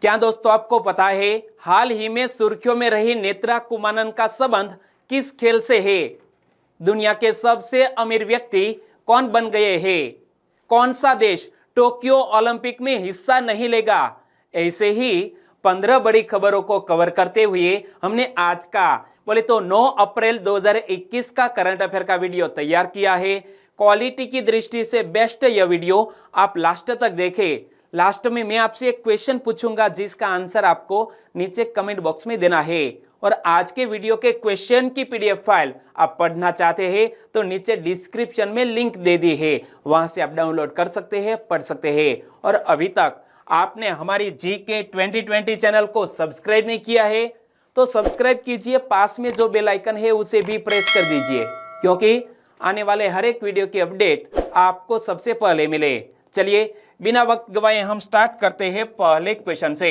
क्या दोस्तों आपको पता है हाल ही में सुर्खियों में रही नेत्रा कुमानन का संबंध किस खेल से है? दुनिया के सबसे अमीर व्यक्ति कौन बन गए हैं? कौन सा देश टोक्यो ओलंपिक में हिस्सा नहीं लेगा? ऐसे ही 15 बड़ी खबरों को कवर करते हुए हमने आज का बोले तो 9 अप्रैल 2021 का करंट अफेयर का वीडियो तैयार किया है। क्वालिटी की दृष्टि से बेस्ट यह वीडियो आप लास्ट तक देखें। लास्ट में मैं आपसे एक क्वेश्चन पूछूंगा जिसका आंसर आपको नीचे कमेंट बॉक्स में देना है। और आज के वीडियो के क्वेश्चन की पीडीएफ फाइल आप पढ़ना चाहते हैं तो नीचे डिस्क्रिप्शन में लिंक दे दी है, वहां से आप डाउनलोड कर सकते हैं, पढ़ सकते हैं। और अभी तक आपने हमारी जीके 2020 चैनल को सब्सक्राइब नहीं किया है तो सब्सक्राइब कीजिए, पास में जो बेल आइकन है उसे भी प्रेस कर दीजिए, क्योंकि आने वाले हर एक वीडियो की अपडेट आपको सबसे पहले मिले। चलिए बिना वक्त गवाए हम स्टार्ट करते हैं पहले क्वेश्चन से।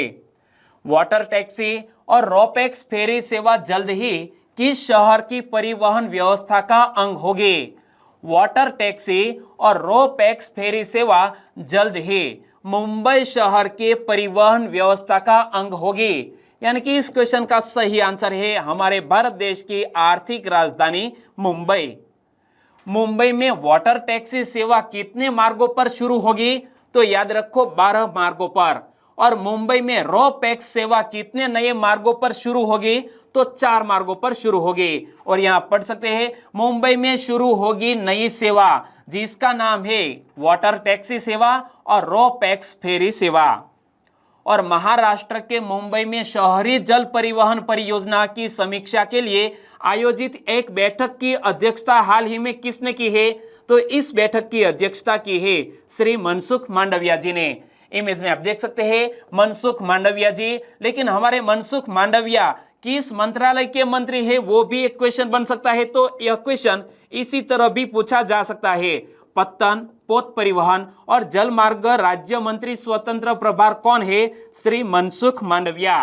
वाटर टैक्सी और रोपैक्स फेरी सेवा जल्द ही किस शहर की परिवहन व्यवस्था का अंग होगी? वाटर टैक्सी और रोपैक्स फेरी सेवा जल्द ही मुंबई शहर के परिवहन व्यवस्था का अंग होगी। यानी कि इस क्वेश्चन का सही आंसर है हमारे भारत देश की आर्थिक राजधानी मुंबई। मुंबई में वाटर टैक्सी सेवा कितने मार्गों पर शुरू होगी? तो याद रखो 12 मार्गों पर। और मुंबई में रोपैक्स सेवा कितने नए मार्गों पर शुरू होगी? तो 4 मार्गों पर शुरू होगी। और यहां पढ़ सकते हैं मुंबई में शुरू होगी नई सेवा जिसका नाम है वाटर टैक्सी सेवा और रोपैक्स फेरी सेवा। और महाराष्ट्र के मुंबई में शहरी जल परिवहन परियोजना की समीक्षा के लिए आयोजित एक बैठक की अध्यक्षता हाल ही में किसने की है? तो इस बैठक की अध्यक्षता की है श्री मनसुख मांडविया जी ने। इमेज में आप देख सकते हैं मनसुख मांडविया जी। लेकिन हमारे मनसुख मांडविया किस मंत्रालय के मंत्री है वो भी एक क्वेश्चन बन सकता है। तो यह क्वेश्चन इसी तरह भी पूछा जा सकता है। पत्तन, पोत परिवहन और जल मार्ग राज्य मंत्री स्वतंत्र प्रभार कौन है? श्री मनसुख मांडविया।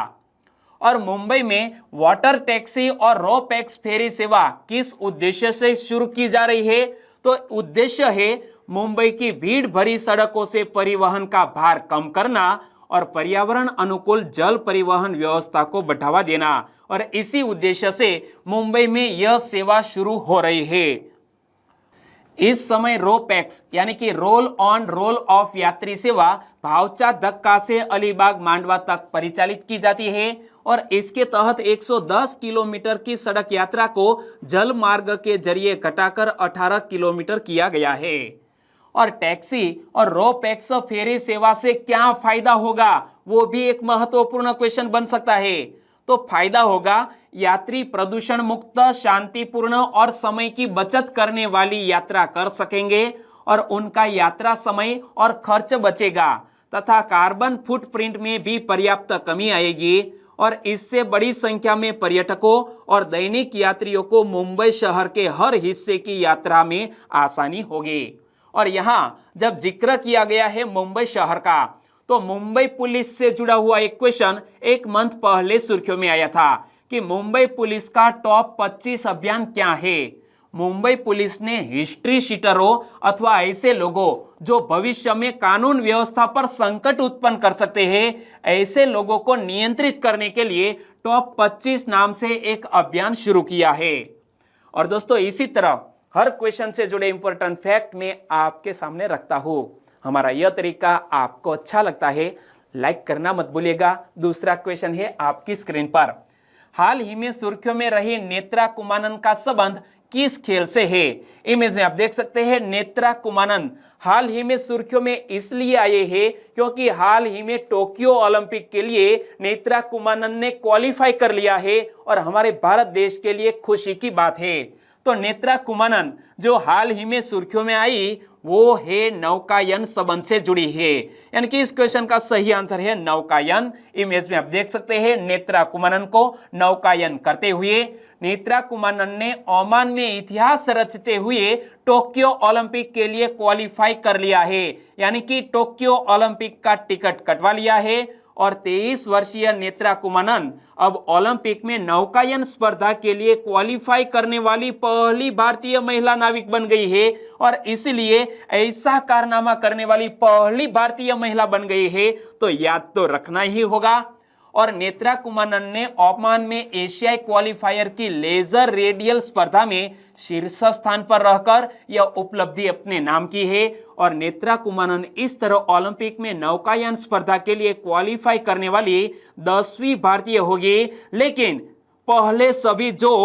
और मुंबई में वाटर टैक्सी और रोपैक्स फेरी सेवा किस उद्देश्य से शुरू की जा रही है? तो उद्देश्य है मुंबई की भीड़ भरी सड़कों से परिवहन का भार कम करना और पर्यावरण अनुकूल जल परिवहन व्यवस्था को बढ़ावा देना। और इसी उद्देश्य से मुंबई में यह सेवा शुरू हो रही है। इस समय रोपैक्स यानी कि रोल ऑन रोल ऑफ यात्री सेवा भावचा धक्का से अलीबाग मांडवा तक परिचालित की जाती है। और इसके तहत 110 किलोमीटर की सड़क यात्रा को जल मार्ग के जरिए घटाकर 18 किलोमीटर किया गया है। और टैक्सी और रोपैक्स फेरी सेवा से क्या फायदा होगा वो भी एक महत्वपूर्ण क्वेश्चन बन सकता है। तो फायदा होगा यात्री प्रदूषण मुक्त, शांतिपूर्ण और समय की बचत करने वाली यात्रा कर सकेंगे और उनका यात्रा समय और खर्च बचेगा तथा कार्बन फुटप्रिंट में भी पर्याप्त कमी आएगी। और इससे बड़ी संख्या में पर्यटकों और दैनिक यात्रियों को मुंबई शहर के हर हिस्से की यात्रा में आसानी होगी। और यहाँ जब जिक्र किया गया है मुंबई शहर का तो मुंबई पुलिस से जुड़ा हुआ एक क्वेश्चन एक मंथ पहले सुर्खियों में आया था कि मुंबई पुलिस का टॉप 25 अभियान क्या है। मुंबई पुलिस ने हिस्ट्री शीटरों अथवा ऐसे लोगों जो भविष्य में कानून व्यवस्था पर संकट उत्पन्न कर सकते हैं, ऐसे लोगों को नियंत्रित करने के लिए टॉप 25 नाम से एक अभियान शुरू किया है। और दोस्तों इसी तरह हर क्वेश्चन से जुड़े इंपॉर्टेंट फैक्ट में आपके सामने रखता हूं। हमारा यह तरीका आपको अच्छा लगता है लाइक करना मत भूलिएगा। दूसरा क्वेश्चन है आपकी स्क्रीन पर। हाल ही में सुर्खियों में रही नेत्रा कुमानन का संबंध किस खेल से है? इमेज में आप देख सकते हैं नेत्रा कुमानन हाल ही में सुर्खियों में इसलिए आए हैं क्योंकि हाल ही में टोक्यो ओलंपिक के लिए नेत्रा कुमानन ने क्वालिफाई कर लिया है और हमारे भारत देश के लिए खुशी की बात है। तो नेत्रा कुमानन जो हाल ही में सुर्खियों में आई वो है नौकायन संबंध से जुड़ी है। यानी कि इस क्वेश्चन का सही आंसर है नौकायन। इमेज में आप देख सकते हैं नेत्रा कुमानन को नौकायन करते हुए। नेत्रा कुमानन ने ओमान में इतिहास रचते हुए टोक्यो ओलंपिक के लिए क्वालिफाई कर लिया है। यानी कि टोक्यो ओलंपिक का टिकट कटवा लिया है और 23 वर्षीय नेत्रा कुमानन अब ओलंपिक में नौकायन स्पर्धा के लिए क्वालिफाई करने वाली पहली भारतीय महिला नाविक बन गई है और इसलिए ऐसा कारनामा करने वाली पहली भारतीय महिला बन गई है, तो याद तो रखना ही होगा। और नेत्रा कुमानन ने ओमान में एशियाई क्वालिफायर की लेजर रेडियल स्पर्धा में शीर्ष स्थान पर रहकर यह उपलब्धि अपने नाम की है। और नेत्रा कुमानन इस तरह ओलंपिक में नौकायन स्पर्धा के लिए क्वालिफाई करने वाली 10वीं भारतीय होगी। लेकिन पहले सभी जो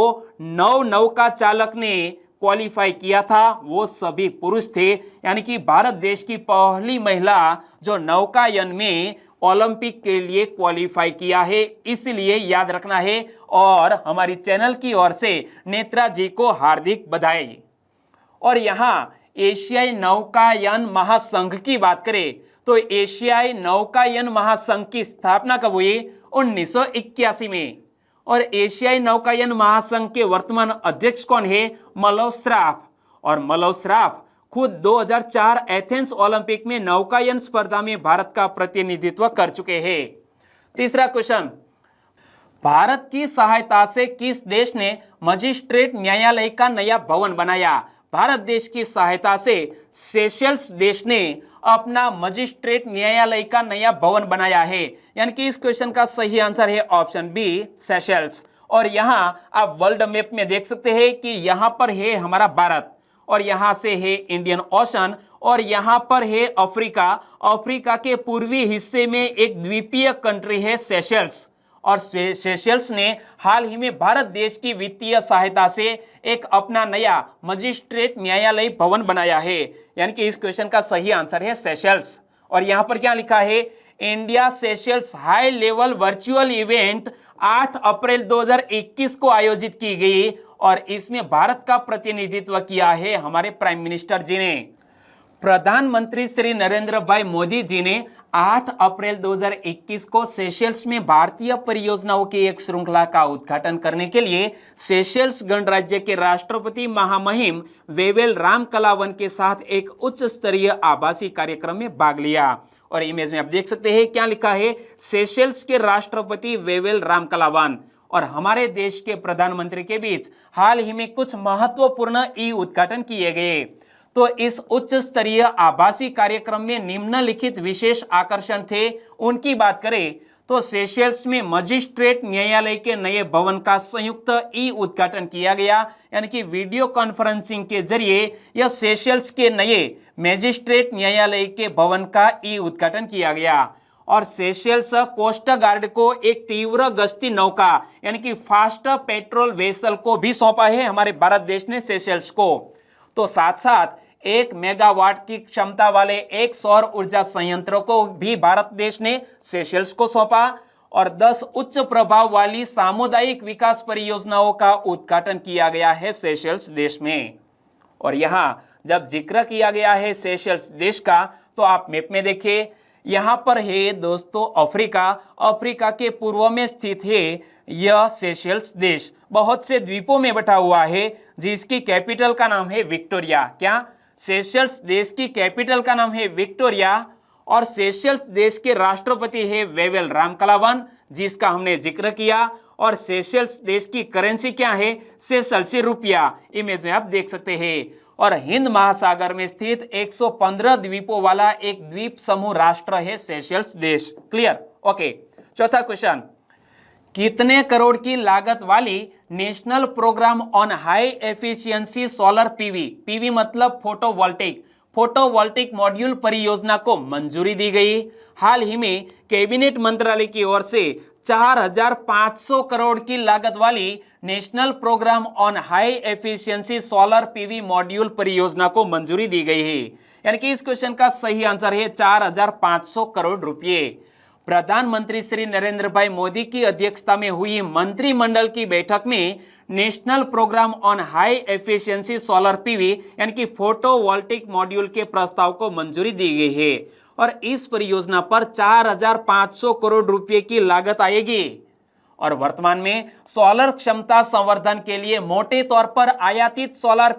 नौका चालक ने क्वालिफाई किया था वो सभी पुरुष थे, यानी कि भारत देश की पहली महिला जो नौकायन में ओलंपिक के लिए क्वालिफाई किया है, इसलिए याद रखना है। और हमारी चैनल की ओर से नेत्रा जी को हार्दिक बधाई। और यहाँ एशियाई नौकायन महासंघ की बात करें तो एशियाई नौकायन महासंघ की स्थापना कब हुई? 1981 में। और एशियाई नौकायन महासंघ के वर्तमान अध्यक्ष कौन है? मलव श्राफ। और मलव श्राफ खुद 2004 एथेंस ओलंपिक में नौकायन स्पर्धा में भारत का प्रतिनिधित्व कर चुके हैं। तीसरा क्वेश्चन, भारत की सहायता से किस देश ने मजिस्ट्रेट न्यायालय का नया भवन बनाया? भारत देश की सहायता से सेशेल्स देश ने अपना मजिस्ट्रेट न्यायालय का नया भवन बनाया है, यानी कि इस क्वेश्चन का सही आंसर है ऑप्शन बी, सेशेल्स। और यहां आप वर्ल्ड मैप में देख सकते हैं कि यहां पर है हमारा भारत और यहां से है इंडियन ओशन और यहां पर है अफ्रीका। अफ्रीका के पूर्वी हिस्से में एक द्वीपीय कंट्री है सेशेल्स। और सेशेल्स ने हाल ही में भारत देश की वित्तीय सहायता से एक अपना नया मजिस्ट्रेट न्यायालय भवन बनाया है, यानी कि इस क्वेश्चन का सही आंसर है सेशेल्स। और यहां पर क्या लिखा है? India Seychelles high level virtual event 8 अप्रैल 2021 को आयोजित की गई और इसमें भारत का प्रतिनिधित्व किया है हमारे प्राइम मिनिस्टर जी ने। प्रधानमंत्री श्री नरेंद्र भाई मोदी जी ने 8 अप्रैल 2021 को सेशेल्स में भारतीय परियोजनाओं की एक श्रृंखला का उद्घाटन करने के लिए सेशेल्स गणराज्य के राष्ट्रपति महामहिम वेवेल रामकलावन के साथ एक उच्च स्तरीय आभासी कार्यक्रम में भाग लिया। और इमेज में आप देख सकते हैं क्या लिखा है? सेशेल्स के राष्ट्रपति वेवेल रामकलावन और हमारे देश के प्रधानमंत्री के बीच हाल ही में कुछ महत्वपूर्ण उद्घाटन किए गए। तो इस उच्च स्तरीय आभासी कार्यक्रम में निम्नलिखित विशेष आकर्षण थे। उनकी बात करें तो सेशेल्स में मजिस्ट्रेट न्यायालय के नए भवन का संयुक्त उद्घाटन किया गया, यानी कि वीडियो कॉन्फ्रेंसिंग के जरिए यह सेशेल्स के नए मजिस्ट्रेट न्यायालय के भवन का उद्घाटन किया गया। और सेशेल्स कोस्ट गार्ड को एक तीव्र गश्ती नौका यानी कि फास्ट पेट्रोल वेसल को भी सौंपा है हमारे भारत देश ने सेशेल्स को। तो साथ साथ 1 मेगावाट की क्षमता वाले एक सौर ऊर्जा संयंत्र को भी भारत देश ने सेशेल्स को सौंपा और 10 उच्च प्रभाव वाली सामुदायिक विकास परियोजनाओं का उद्घाटन किया गया है सेशेल्स देश में। और यहां जब जिक्र किया गया है सेशेल्स देश का तो आप मैप में देखिए, यहां पर है दोस्तों अफ्रीका। अफ्रीका के पूर्व में स्थित है यह सेशेल्स देश, बहुत से द्वीपों में बटा हुआ है जिसकी कैपिटल का नाम है विक्टोरिया। क्या? सेशेल्स देश की कैपिटल का नाम है विक्टोरिया और सेशेल्स देश के राष्ट्रपति है वेवेल रामकलावन जिसका हमने जिक्र किया। और सेशेल्स देश की करेंसी क्या है? सेशेल्सी रुपया, इमेज में आप देख सकते हैं। और हिंद महासागर में स्थित 115 द्वीपों वाला एक द्वीप समूह राष्ट्र है सेशेल्स देश। क्लियर? ओके। चौथा क्वेश्चन, कितने करोड़ की लागत वाली national programme on high efficiency solar PV मतलब फोटोवोल्टिक मॉड्यूल परियोजना को मंजूरी दी गई? हाल ही में कैबिनेट मंत्रालय की ओर से 4500 करोड़ की लागत वाली national programme on high efficiency solar PV module परियोजना को मंजूरी दी गई है, यानी कि इस क्वेश्चन का सही आंसर है 4500 करोड़ रुपए। प्रधानमंत्री श्री नरेंद्र भाई मोदी की अध्यक्षता में हुई मंत्रिमंडल की बैठक में national programme on high efficiency solar PV यानी कि फोटोवोल्टिक मॉड्यूल के प्रस्ताव को मंजूरी दी गई है और इस परियोजना पर 4500 करोड़ रुपए की लागत आएगी। और वर्तमान में सोलर क्षमता संवर्धन के लिए मोटे तौर पर आयातित सोलर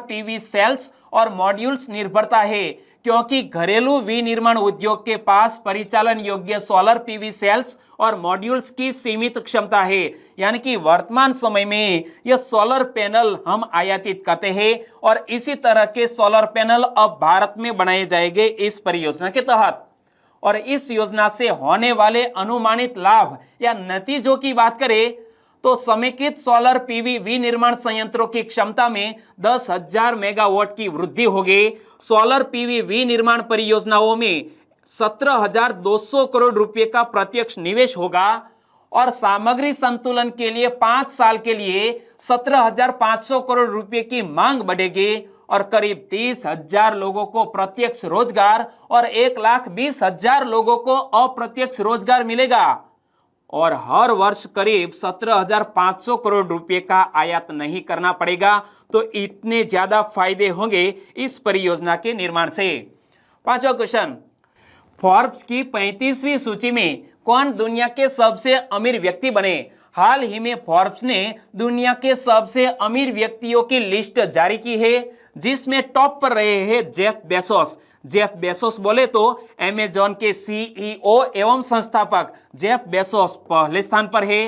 पीवी सेल्स और मॉड्यूल्स निर्भरता है क्योंकि घरेलू विनिर्माण उद्योग के पास परिचालन योग्य सोलर पीवी सेल्स और मॉड्यूल्स की सीमित क्षमता है। यानी कि वर्तमान समय में यह सोलर पैनल हम आयातित करते हैं और इसी तरह के सोलर पैनल अब भारत में बनाए जाएंगे इस परियोजना के तहत। और इस योजना से होने वाले अनुमानित लाभ या नतीजों की बात करें तो समेकित सोलर पीवी विनिर्माण संयंत्रों की क्षमता में 10,000 मेगावाट की वृद्धि होगी। सोलर पीवी विनिर्माण परियोजनाओं में 17,200 करोड़ रुपए का प्रत्यक्ष निवेश होगा और सामग्री संतुलन के लिए 5 साल के लिए 17,500 करोड़ रुपए की मांग बढ़ेगी और करीब 30,000 लोगों को प्रत्यक्ष रोजगार और 1,20,000 लोगों को अप्रत्यक्ष रोजगार मिलेगा और हर वर्ष करीब 17,500 करोड़ रुपए का आयात नहीं करना पड़ेगा। तो इतने ज्यादा फायदे होंगे इस परियोजना के निर्माण से। पांचवा क्वेश्चन, फोर्ब्स की 35वीं सूची में कौन दुनिया के सबसे अमीर व्यक्ति बने? हाल ही में फोर्ब्स ने दुनिया के सबसे अमीर व्यक्तियों की लिस्ट जारी की है जिसमें टॉप पर रहे हैं जेफ बेसोस। जेफ बेसोस बोले तो अमेजॉन के सीईओ एवं संस्थापक जेफ बेसोस पहले स्थान पर है।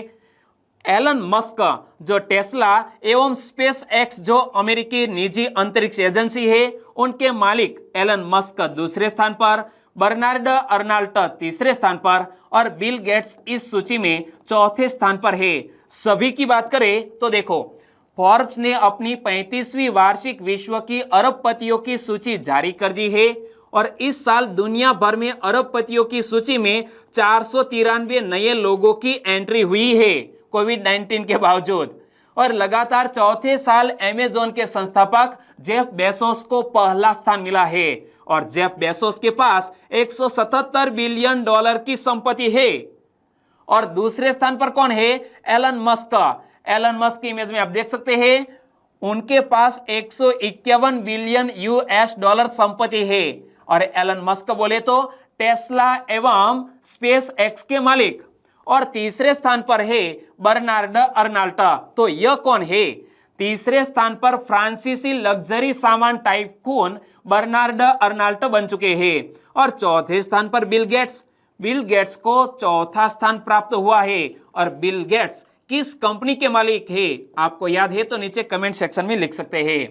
एलन मस्क जो टेस्ला एवं स्पेस एक्स जो अमेरिकी निजी अंतरिक्ष एजेंसी है उनके मालिक एलन मस्क दूसरे स्थान पर, बर्नार्ड अर्नाल्ट तीसरे स्थान पर और बिल गेट्स इस सूची में चौथे स्थान पर है। सभी की बात करें तो देखो, फोर्ब्स ने अपनी 35वीं वार्षिक विश्व की अरबपतियों की सूची जारी कर दी है और इस साल दुनिया भर में अरबपतियों की सूची में 493 नए लोगों की एंट्री हुई है कोविड-19 के बावजूद। और लगातार चौथे साल अमेजॉन के संस्थापक जेफ बेसोस को पहला स्थान मिला है और जेफ बेसोस के पास 177 बिलियन डॉलर की संपत्ति है। और दूसरे स्थान पर कौन है? Elon Musk. एलन मस्क की इमेज में आप देख सकते हैं, उनके पास 151 बिलियन यूएस डॉलर संपत्ति है। और एलन मस्क बोले तो टेस्ला एवं स्पेस एक्स के मालिक। और तीसरे स्थान पर है बर्नार्ड अर्नाल्ट। तो यह कौन है? तीसरे स्थान पर फ्रांसीसी लग्जरी सामान टाइकून बर्नार्ड अर्नाल्ट बन चुके हैं। और चौथे स्थान पर बिल गेट्स। बिल गेट्स को चौथा स्थान प्राप्त हुआ है। और बिल गेट्स किस कंपनी के मालिक है? आपको याद है तो नीचे कमेंट सेक्शन में लिख सकते हैं।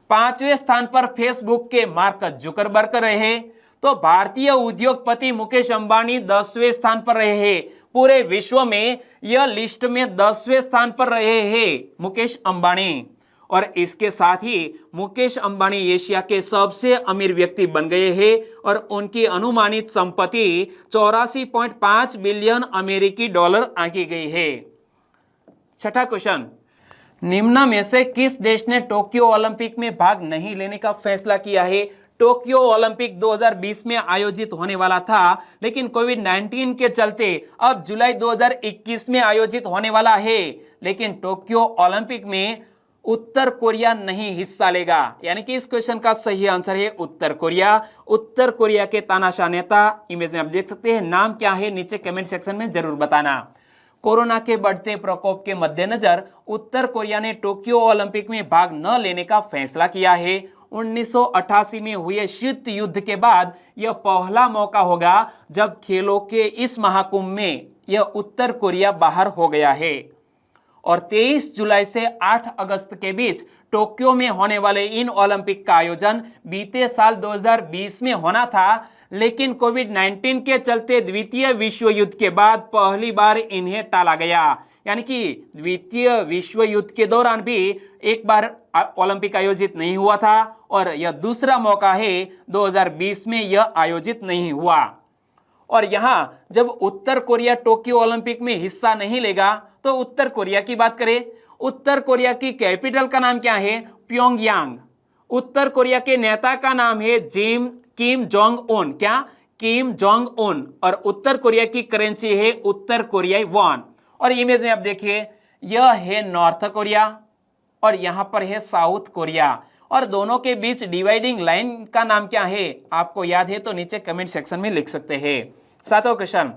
पांचवें स्थान पर फेसबुक के मार्क जुकरबर्ग रहे। तो भारतीय उद्योगपति मुकेश अंबानी 10वें स्थान पर रहे हैं। पूरे विश्व में यह लिस्ट में 10वें स्थान पर रहे हैं मुकेश अंबानी। और इसके साथ ही मुकेश अंबानी एशिया के सबसे अमीर व्यक्ति बन गए हैं और उनकी अनुमानित संपत्ति 84.5 बिलियन अमेरिकी डॉलर आंकी गई है। छठा क्वेश्चन, निम्न में से किस देश ने टोक्यो ओलंपिक में भाग नहीं लेने का फैसला किया है? टोक्यो ओलंपिक 2020 में आयोजित होने वाला था लेकिन कोविड-19 के चलते अब जुलाई 2021 में आयोजित होने वाला है। लेकिन टोक्यो ओलंपिक में उत्तर कोरिया नहीं हिस्सा लेगा। यानी कि इस क्वेश्चन का सही आंसर है उत्तर कोरिया। उत्तर कोरिया के तानाशाह नेता, इमेज में आप देख सकते हैं, नाम क्या है नीचे कमेंट सेक्शन में जरूर बताना। कोरोना के बढ़ते प्रकोप के मद्देनजर उत्तर कोरिया ने टोक्यो ओलंपिक में भाग न लेने का फैसला किया है। 1988 में हुए शीत युद्ध के बाद यह पहला मौका होगा जब खेलों के इस महाकुंभ में यह उत्तर कोरिया बाहर हो गया है। और 23 जुलाई से 8 अगस्त के बीच टोक्यो में होने वाले इन ओलंपिक का आयोजन बीते साल 2020 में होना था, लेकिन कोविड-19 के चलते द्वितीय विश्व युद्ध के बाद पहली बार इन्हें टाला गया। यानी कि द्वितीय विश्व युद्ध के दौरान भी एक बार ओलंपिक आयोजित नहीं हुआ था और यह दूसरा मौका है 2020 में यह आयोजित नहीं हुआ। और यहां जब उत्तर कोरिया टोक्यो ओलंपिक में हिस्सा नहीं लेगा तो उत्तर कोरिया की बात करें, उत्तर कोरिया की कैपिटल का नाम क्या है? प्योंगयांग। उत्तर कोरिया के नेता का नाम है किम जोंग उन। क्या? Kim Jong Un. और उत्तर कोरिया की करेंसी है उत्तर कोरियाई वॉन। और इमेज में आप देखिए, यह है नॉर्थ कोरिया और यहां पर है साउथ कोरिया और दोनों के बीच डिवाइडिंग लाइन का नाम क्या है? आपको याद है तो नीचे कमेंट सेक्शन में लिख सकते हैं। सातवां क्वेश्चन,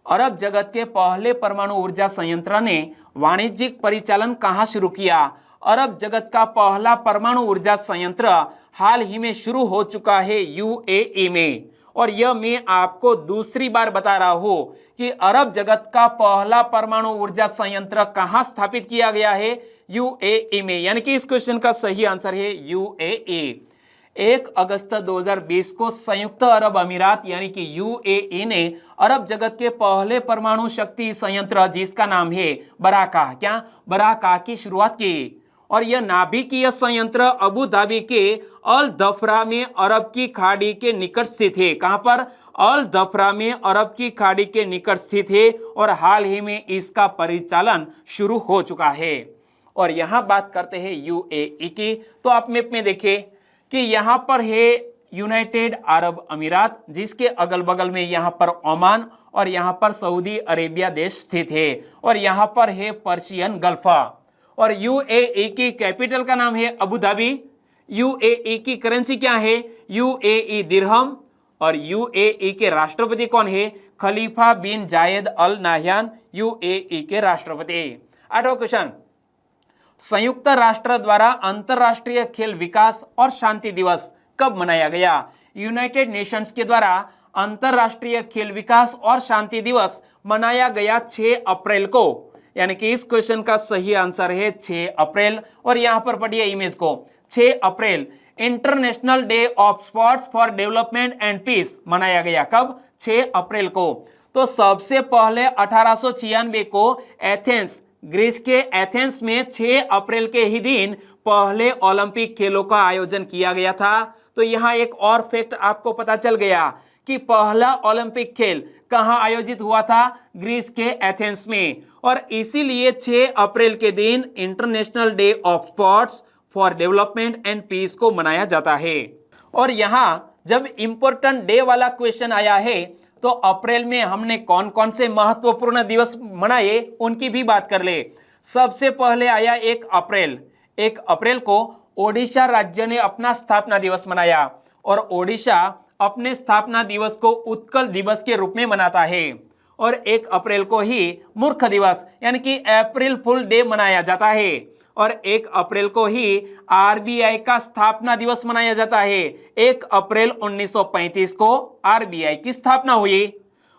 अरब जगत के पहले परमाणु ऊर्जा संयंत्र ने वाणिज्यिक परिचालन कहां शुरू किया? अरब जगत का पहला परमाणु ऊर्जा संयंत्र हाल ही में शुरू हो चुका है यूएई में। और यह मैं आपको दूसरी बार बता रहा हूं कि अरब जगत का पहला परमाणु ऊर्जा संयंत्र कहां स्थापित किया गया है, यूएई में। यानी कि इस क्वेश्चन का सही आंसर है यूएई। 1 अगस्त 2020 को संयुक्त अरब अमीरात यानी कि यूएई ने अरब जगत के पहले परमाणु शक्ति संयंत्र जिसका नाम है बराका की शुरुआत की। और यह नाभिकीय संयंत्र अबू धाबी के अल दफरा में अरब की खाड़ी के निकट स्थित है। कहां पर? अल दफरा में अरब की खाड़ी के निकट स्थित है और हाल ही में इसका परिचालन शुरू हो चुका है। और यहां बात करते हैं यूएई की, तो आप मैप में देखें कि यहां पर है यूनाइटेड अरब अमीरात, जिसके अगल बगल में यहां पर ओमान और यहां पर सऊदी अरेबिया देश स्थित है, और यहां पर है पर्शियन गल्फ। और यूएई की कैपिटल का नाम है अबू धाबी। यूएई की करेंसी क्या है? यूएई दिरहम। और यूएई के राष्ट्रपति कौन है? खलीफा बिन जायद अल नाह्यान, यूएई के राष्ट्रपति। 8वां क्वेश्चन, संयुक्त राष्ट्र द्वारा अंतरराष्ट्रीय खेल विकास और शांति दिवस कब मनाया गया? यूनाइटेड नेशंस के द्वारा अंतरराष्ट्रीय खेल विकास और शांति दिवस मनाया गया 6 अप्रैल को। यानी कि इस क्वेश्चन का सही आंसर है 6 अप्रैल। और यहां पर पढ़िए इमेज को, 6 April international day of sports for development and peace मनाया गया। कब? 6 अप्रैल को। तो सबसे पहले 1896 को एथेंस, ग्रीस के एथेंस में 6 अप्रैल के ही दिन पहले ओलंपिक खेलों का आयोजन किया गया था। तो यहां एक और फैक्ट आपको पता चल गया कि पहला ओलंपिक खेल कहां आयोजित हुआ था? ग्रीस के एथेंस में। और इसीलिए 6 अप्रैल के दिन International day of sports for development and Peace को मनाया जाता है। और यहां जब इंपॉर्टेंट डे वाला क्वेश्चन आया है तो अप्रैल में हमने कौन कौन से महत्वपूर्ण दिवस मनाए उनकी भी बात कर ले। सबसे पहले आया 1 अप्रैल। 1 अप्रैल को ओडिशा राज्य ने अपना स्थापना दिवस मनाया, और ओडिशा अपने स्थापना दिवस को उत्कल दिवस के रूप में मनाता है। और 1 अप्रैल को ही मूर्ख दिवस यानी कि अप्रैल फुल डे मनाया जाता है। और 1 अप्रैल को ही आरबीआई का स्थापना दिवस मनाया जाता है। 1 अप्रैल 1935 को आरबीआई की स्थापना हुई।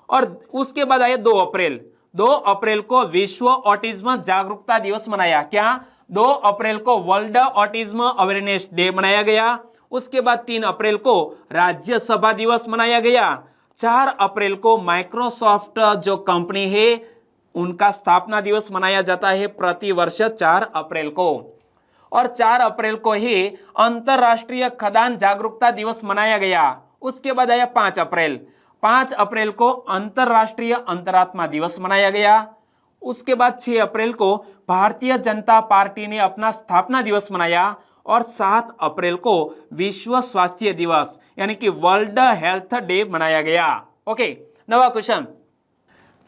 और उसके बाद आया 2 अप्रैल। 2 अप्रैल को विश्व ऑटिज्म जागरूकता दिवस मनाया। क्या? 2 अप्रैल को वर्ल्ड ऑटिज्म अवेयरनेस डे मनाया गया। उसके बाद 3 अप्रैल को राज्यसभा दिवस मनाया गया। 4 अप्रैल को माइक्रोसॉफ्ट जो कंपनी है उनका स्थापना दिवस मनाया जाता है प्रति वर्ष 4 अप्रैल को। और 4 अप्रैल को ही अंतरराष्ट्रीय खदान जागरूकता दिवस मनाया गया। उसके बाद आया 5 अप्रैल। 5 अप्रैल को अंतरराष्ट्रीय अंतरात्मा दिवस मनाया गया। उसके बाद 6 अप्रैल को भारतीय जनता पार्टी ने अपना स्थापना दिवस मनाया। और 7 अप्रैल को विश्व स्वास्थ्य दिवस यानी कि वर्ल्ड हेल्थ डे मनाया गया। ओके, 9वां क्वेश्चन,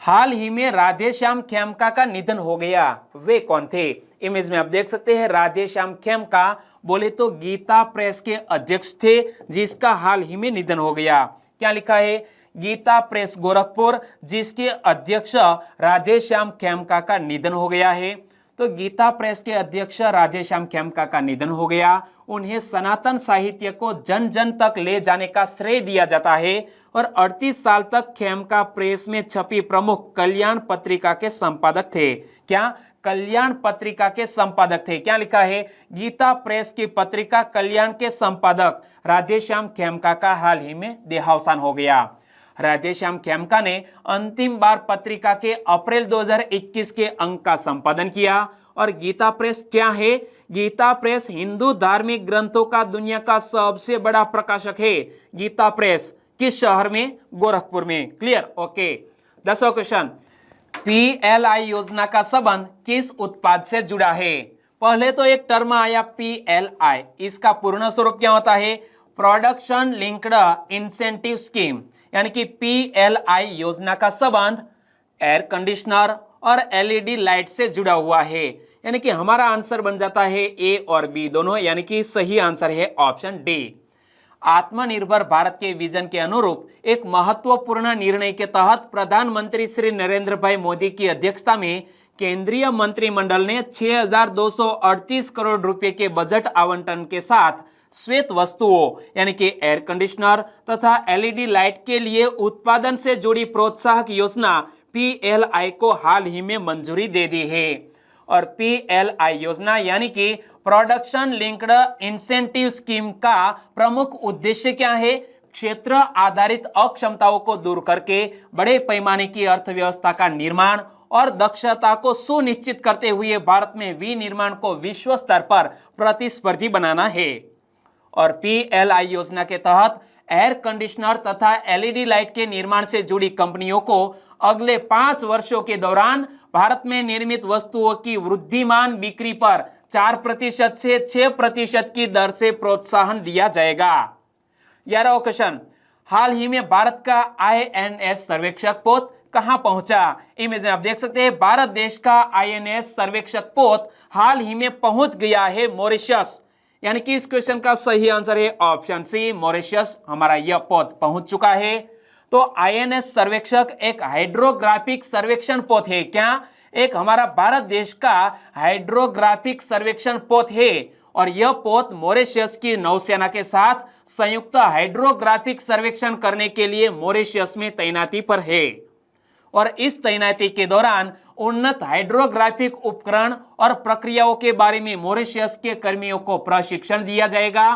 हाल ही में राधेश्याम खेमका का निधन हो गया, वे कौन थे? इमेज में आप देख सकते हैं राधेश्याम खेमका बोले तो गीता प्रेस के अध्यक्ष थे, जिसका हाल ही में निधन हो गया। क्या लिखा है? गीता प्रेस गोरखपुर, जिसके अध्यक्ष राधेश्याम खेमका का निधन हो गया है। तो गीता प्रेस के अध्यक्ष राधेश्याम खेमका का निधन हो गया। उन्हें सनातन साहित्य को जन जन तक ले जाने का श्रेय दिया जाता है। और 38 साल तक खेमका प्रेस में छपी प्रमुख कल्याण पत्रिका के संपादक थे। क्या? कल्याण पत्रिका के संपादक थे। क्या लिखा है? गीता प्रेस की पत्रिका कल्याण के संपादक राधेश्याम खेमका का हाल ही में देहावसान हो गया। राधेश्याम खेमका ने अंतिम बार पत्रिका के अप्रैल 2021 के अंक का संपादन किया। और गीता प्रेस क्या है? गीता प्रेस हिंदू धार्मिक ग्रंथों का दुनिया का सबसे बड़ा प्रकाशक है। गीता प्रेस किस शहर में? गोरखपुर में। क्लियर? ओके। 10वां क्वेश्चन, PLI योजना का संबंध किस उत्पाद से जुड़ा है? पहले तो एक टर्म आया PLI, इसका पूर्ण स्वरूप क्या होता है? Production linked incentive scheme. यानी कि PLI योजना का संबंध एयर कंडीशनर और LED लाइट से जुड़ा हुआ है। यानी कि हमारा आंसर बन जाता है A और B दोनों, यानी कि सही आंसर है ऑप्शन डी। आत्मनिर्भर भारत के विजन के अनुरूप एक महत्वपूर्ण निर्णय के तहत प्रधानमंत्री श्री नरेंद्र भाई मोदी की अध्यक्षता में केंद्रीय मंत्रिमंडल ने 6,238 करोड़ रुपए के बजट आवंटन के साथ श्वेत वस्तुओं यानी कि एयर कंडीशनर तथा एलईडी लाइट के लिए उत्पादन से जुड़ी प्रोत्साहक योजना पीएलआई को हाल ही में मंजूरी दे दी है। और पीएलआई योजना यानी कि प्रोडक्शन लिंक्ड इंसेंटिव स्कीम का प्रमुख उद्देश्य क्या है? क्षेत्र आधारित अक्षमताओं को दूर करके बड़े पैमाने की अर्थव्यवस्था का निर्माण और दक्षता को सुनिश्चित करते हुए भारत में विनिर्माण को विश्व स्तर पर प्रतिस्पर्धी बनाना है। और पीएलआई योजना के तहत एयर कंडीशनर तथा एलईडी लाइट के निर्माण से जुड़ी कंपनियों को अगले 5 वर्षों के दौरान भारत में निर्मित वस्तुओं की वृद्धिमान बिक्री पर 4% से 6% की दर से प्रोत्साहन दिया जाएगा। 11वां क्वेश्चन, हाल ही में भारत का आईएनएस सर्वेक्षक पोत कहां पहुंचा? इमेज में आप देख सकते हैं भारत देश का आईएनएस सर्वेक्षक पोत हाल ही में पहुंच गया है मॉरिशस। यानी कि इस क्वेश्चन का सही आंसर है ऑप्शन सी, मॉरिशस हमारा यह पोत पहुंच चुका है। तो आईएनएस सर्वेक्षक एक हाइड्रोग्राफिक सर्वेक्षण पोत है। क्या? एक हमारा भारत देश का हाइड्रोग्राफिक सर्वेक्षण पोत है और यह पोत मॉरिशस की नौसेना के साथ संयुक्त हाइड्रोग्राफिक सर्वेक्षण करने के लिए मॉरिशस में तैनाती पर है। और इस तैनाती के दौरान उन्नत हाइड्रोग्राफिक उपकरण और प्रक्रियाओं के बारे में मॉरिशस के कर्मियों को प्रशिक्षण दिया जाएगा।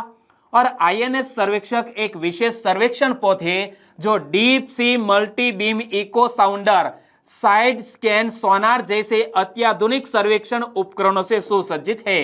और आईएनएस सर्वेक्षक एक विशेष सर्वेक्षण पोत है जो deep sea multi beam echo sounder, side scan sonar जैसे अत्याधुनिक सर्वेक्षण उपकरणों से सुसज्जित है।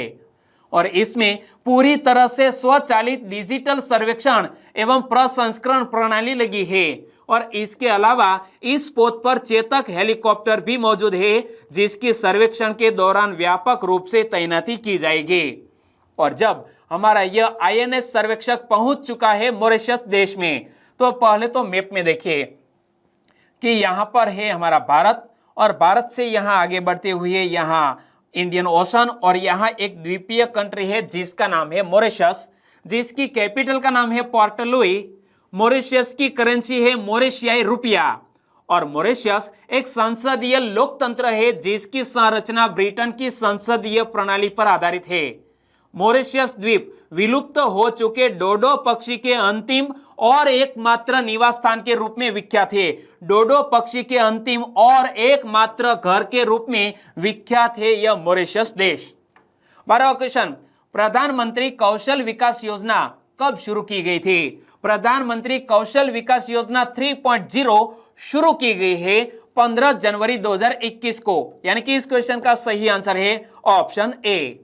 और इसमें पूरी तरह से स्वचालित डिजिटल सर्वेक्षण एवं प्रसंस्करण प्रणाली लगी है। और इसके अलावा इस पोत पर चेतक हेलीकॉप्टर भी मौजूद है जिसकी सर्वेक्षण के दौरान व्यापक रूप से तैनाती की जाएगी। और जब हमारा यह आईएनएस सर्वेक्षक पहुंच चुका है मॉरिशस देश में, तो पहले तो मैप में देखिए कि यहां पर है हमारा भारत और भारत से यहां आगे बढ़ते हुए यहां इंडियन ओशन और यहां एक द्वीपीय कंट्री है जिसका नाम है मॉरिशस, जिसकी कैपिटल का नाम है पोर्ट लुई। मॉरिशस की करेंसी है मॉरिशियाई रुपया और मॉरिशस एक संसदीय लोकतंत्र है जिसकी संरचना ब्रिटेन की संसदीय प्रणाली पर आधारित है। मॉरिशस द्वीप विलुप्त हो चुके डोडो पक्षी के अंतिम और एकमात्र निवास स्थान के रूप में विख्यात है। डोडो पक्षी के अंतिम और एकमात्र घर के रूप में विख्यात है यह मॉरिशस देश। 12वां क्वेश्चन, प्रधानमंत्री कौशल विकास योजना कब शुरू की गई थी? प्रधानमंत्री कौशल विकास योजना 3.0 शुरू की गई है 15 जनवरी 2021 को। यानी कि इस क्वेश्चन का सही आंसर है ऑप्शन ए।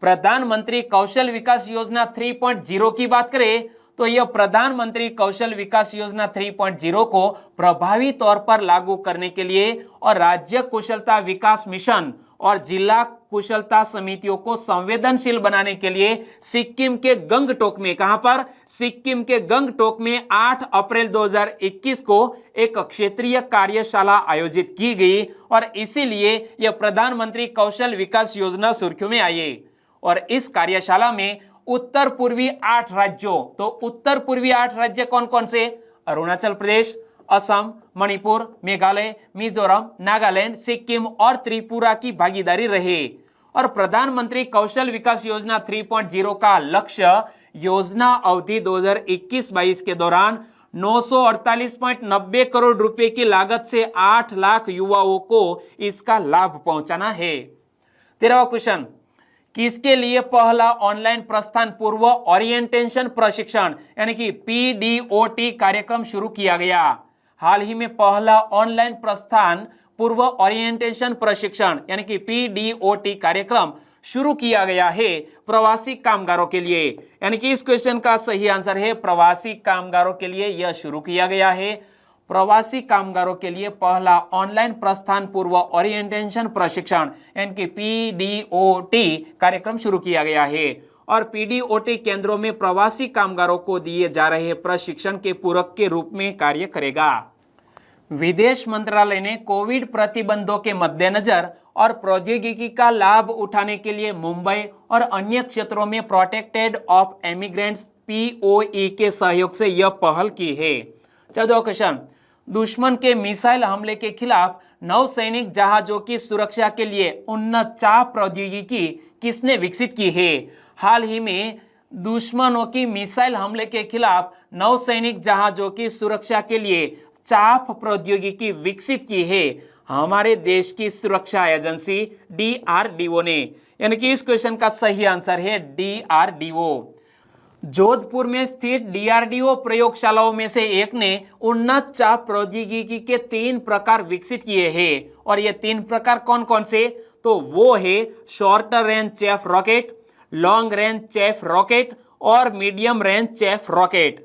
प्रधानमंत्री कौशल विकास योजना 3.0 की बात करें तो यह प्रधानमंत्री कौशल विकास योजना 3.0 को प्रभावी तौर पर लागू करने के लिए और राज्य कुशलता विकास मिशन और जिला कुशलता समितियों को संवेदनशील बनाने के लिए सिक्किम के गंगटोक में, कहां पर? सिक्किम के गंगटोक में 8 अप्रैल 2021 को एक क्षेत्रीय कार्यशाला आयोजित की गई और इसीलिए यह प्रधानमंत्री कौशल विकास योजना सुर्खियों में आई। और इस कार्यशाला में उत्तर पूर्वी 8 राज्यों, तो उत्तर पूर्वी 8 राज्य कौन कौन से? अरुणाचल प्रदेश, असम, मणिपुर, मेघालय, मिजोरम, नागालैंड, सिक्किम और त्रिपुरा की भागीदारी रही। और प्रधानमंत्री कौशल विकास योजना 3.0 का लक्ष्य योजना अवधि 2021-22 के दौरान 948.90 करोड़ रुपए की लागत से 8 लाख युवाओं को इसका लाभ पहुंचाना है। 13वां क्वेश्चन, किसके लिए पहला ऑनलाइन प्रस्थान पूर्व ओरिएंटेशन प्रशिक्षण यानी कि पीडीओटी कार्यक्रम शुरू किया गया? हाल ही में पहला ऑनलाइन प्रस्थान पूर्व ओरिएंटेशन प्रशिक्षण यानी कि पीडीओटी कार्यक्रम शुरू किया गया है प्रवासी कामगारों के लिए। यानी कि इस क्वेश्चन का सही आंसर है प्रवासी कामगारों के लिए यह शुरू किया गया है। प्रवासी कामगारों के लिए पहला ऑनलाइन प्रस्थान पूर्व ओरिएंटेशन प्रशिक्षण यानी कि पीडीओटी कार्यक्रम शुरू किया गया है। और पीडीओटी केंद्रों में प्रवासी कामगारों को दिए जा रहे प्रशिक्षण के पूरक के रूप में कार्य करेगा। विदेश मंत्रालय ने कोविड प्रतिबंधों के मद्देनजर और प्रौद्योगिकी का लाभ उठाने के लिए मुंबई और अन्य क्षेत्रों में प्रोटेक्टेड ऑफ एमिग्रेंट्स पीओई के सहयोग से यह पहल की है। 14वां क्वेश्चन, दुश्मन के मिसाइल हमले के खिलाफ नौसैनिक जहाजों की सुरक्षा के लिए उन्नत चाप प्रौद्योगिकी किसने विकसित की है? हाल ही में दुश्मनों की मिसाइल हमले के खिलाफ नौसैनिक जहाजों की सुरक्षा के लिए चाफ प्रौद्योगिकी विकसित की है हमारे देश की सुरक्षा एजेंसी DRDO ने। यानी कि इस क्वेश्चन का सही आंसर है DRDO। जोधपुर में स्थित DRDO प्रयोगशालाओं में से एक ने उन्नत चाप प्रौद्योगिकी के 3 प्रकार विकसित किए हैं। और ये 3 प्रकार कौन कौन से? तो वो है shorter range chef rocket, long range chef rocket और मीडियम रेंज चेफ रॉकेट।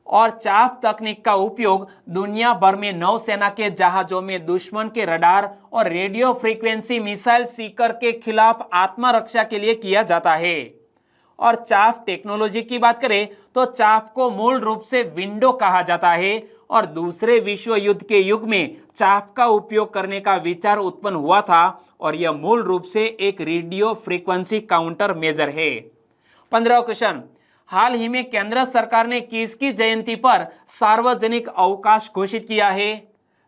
और चाफ तकनीक का उपयोग दुनिया भर में नौसेना के जहाजों में दुश्मन के रडार और रेडियो फ्रीक्वेंसी मिसाइल सीकर के खिलाफ आत्मरक्षा के लिए किया जाता है। और चाफ टेक्नोलॉजी की बात करें तो चाफ को मूल रूप से विंडो कहा जाता है और दूसरे विश्व युद्ध के युग में चाफ का उपयोग करने का विचार उत्पन्न हुआ था और यह मूल रूप से एक रेडियो फ्रीक्वेंसी काउंटर मेजर है। 15वां क्वेश्चन, हाल ही में केंद्र सरकार ने किसकी जयंती पर सार्वजनिक अवकाश घोषित किया है?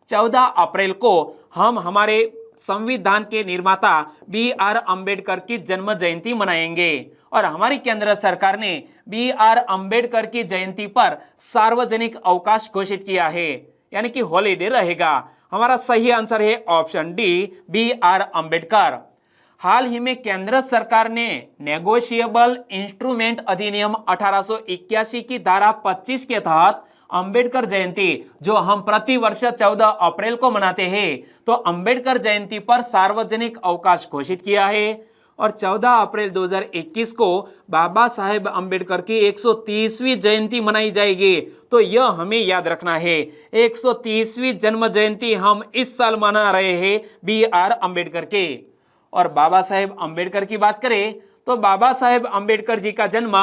14 अप्रैल को हम हमारे संविधान के निर्माता BR अम्बेडकर की जन्म जयंती मनाएंगे और हमारी केंद्र सरकार ने BR अम्बेडकर की जयंती पर सार्वजनिक अवकाश घोषित किया है, यानी कि हॉलीडे रहेगा। हमारा सही आंसर है ऑप्शन डी, BR अम्बेडकर। हाल ही में केंद्र सरकार ने नेगोशिएबल इंस्ट्रूमेंट अधिनियम 1881 की धारा 25 के तहत अंबेडकर जयंती, जो हम प्रति वर्ष 14 अप्रैल को मनाते हैं, तो अंबेडकर जयंती पर सार्वजनिक अवकाश घोषित किया है। और 14 अप्रैल 2021 को बाबा साहेब अंबेडकर की 130वीं जयंती मनाई जाएगी। तो यह हमें याद रखना है, 130वीं जन्म जयंती हम इस साल मना रहे हैं BR अम्बेडकर के। और बाबा साहेब अंबेडकर की बात करें तो बाबा साहेब अंबेडकर जी का जन्म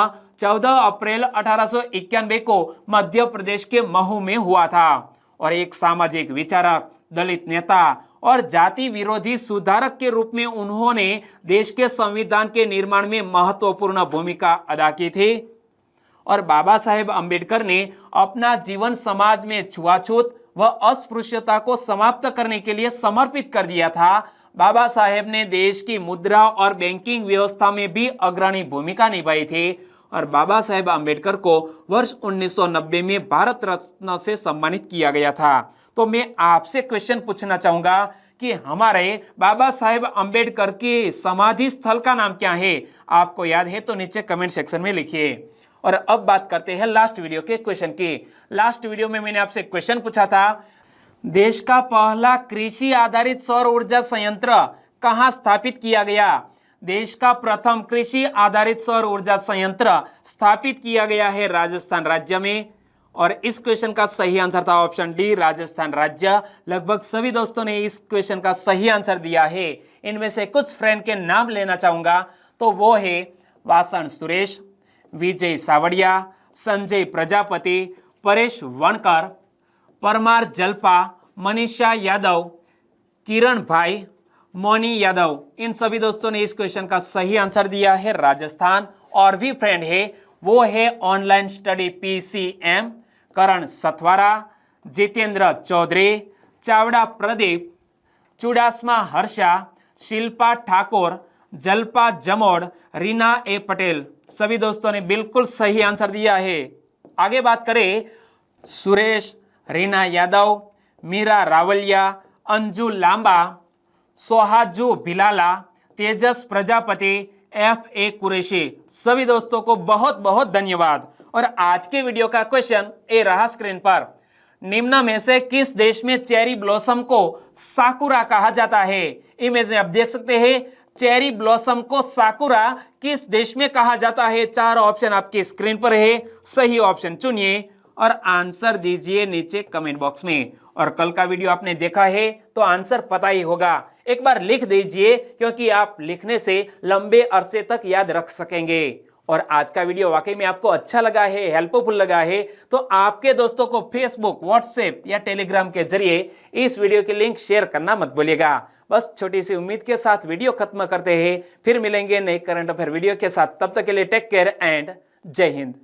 14 अप्रैल 1891 को मध्य प्रदेश के महू में हुआ था और एक सामाजिक विचारक, दलित नेता और जाति विरोधी सुधारक के रूप में उन्होंने देश के संविधान के निर्माण में महत्वपूर्ण भूमिका अदा की थी। और बाबा साहेब अंबेडकर ने अपना जीवन समाज में छुआछूत व अस्पृश्यता को समाप्त करने के लिए समर्पित कर दिया था। बाबा साहेब ने देश की मुद्रा और बैंकिंग व्यवस्था में भी अग्रणी भूमिका निभाई थी और बाबा साहेब अंबेडकर को वर्ष 1990 में भारत रत्न से सम्मानित किया गया था। तो मैं आपसे क्वेश्चन पूछना चाहूंगा कि हमारे बाबा साहेब अंबेडकर की समाधि स्थल का नाम क्या है? आपको याद है तो नीचे कमेंट सेक्शन में लिखिए। और अब बात करते हैं लास्ट वीडियो के क्वेश्चन की। लास्ट वीडियो में मैंने आपसे क्वेश्चन पूछा था, देश का पहला कृषि आधारित सौर ऊर्जा संयंत्र कहां स्थापित किया गया? देश का प्रथम कृषि आधारित सौर ऊर्जा संयंत्र स्थापित किया गया है राजस्थान राज्य में। और इस क्वेश्चन का सही आंसर था ऑप्शन डी, राजस्थान राज्य। लगभग सभी दोस्तों ने इस क्वेश्चन का सही आंसर दिया है। इनमें से कुछ फ्रेंड के नाम लेना चाहूंगा, तो वो है वासण सुरेश, विजय सावड़िया, संजय प्रजापति, परेश वणकर, परमार जलपा, मनीषा यादव, किरण भाई, मोनी यादव। इन सभी दोस्तों ने इस क्वेश्चन का सही आंसर दिया है राजस्थान। और भी फ्रेंड है, वो है ऑनलाइन स्टडी PCM, करण सथवारा, जितेंद्र चौधरी, चावड़ा प्रदीप, चुडासमा हर्षा, शिल्पा ठाकुर, जलपा जमोड़, रीना ए पटेल। सभी दोस्तों ने बिल्कुल सही आंसर दिया है। आगे बात करें, सुरेश, रीना यादव, मीरा रावलिया, अंजू लांबा, सोहाजू भिलाला, तेजस प्रजापति, FA कुरैशी। सभी दोस्तों को बहुत बहुत धन्यवाद। और आज के वीडियो का क्वेश्चन ए रहा स्क्रीन पर, निम्न में से किस देश में चेरी ब्लॉसम को साकुरा कहा जाता है? इमेज में आप देख सकते हैं, चेरी ब्लॉसम को साकुरा किस देश में कहा जाता है? 4 ऑप्शन आपकी स्क्रीन पर है, सही ऑप्शन चुनिए और आंसर दीजिए नीचे कमेंट बॉक्स में। और कल का वीडियो आपने देखा है तो आंसर पता ही होगा, एक बार लिख दीजिए, क्योंकि आप लिखने से लंबे अरसे तक याद रख सकेंगे। और आज का वीडियो वाकई में आपको अच्छा लगा है, हेल्पफुल लगा है, तो आपके दोस्तों को फेसबुक, व्हाट्सएप या टेलीग्राम के जरिए इस वीडियो की लिंक शेयर करना मत भूलिएगा। बस छोटी सी उम्मीद के साथ वीडियो खत्म करते हैं, फिर मिलेंगे नए करंट अफेयर वीडियो के साथ। तब तक के लिए टेक केयर एंड जय हिंद।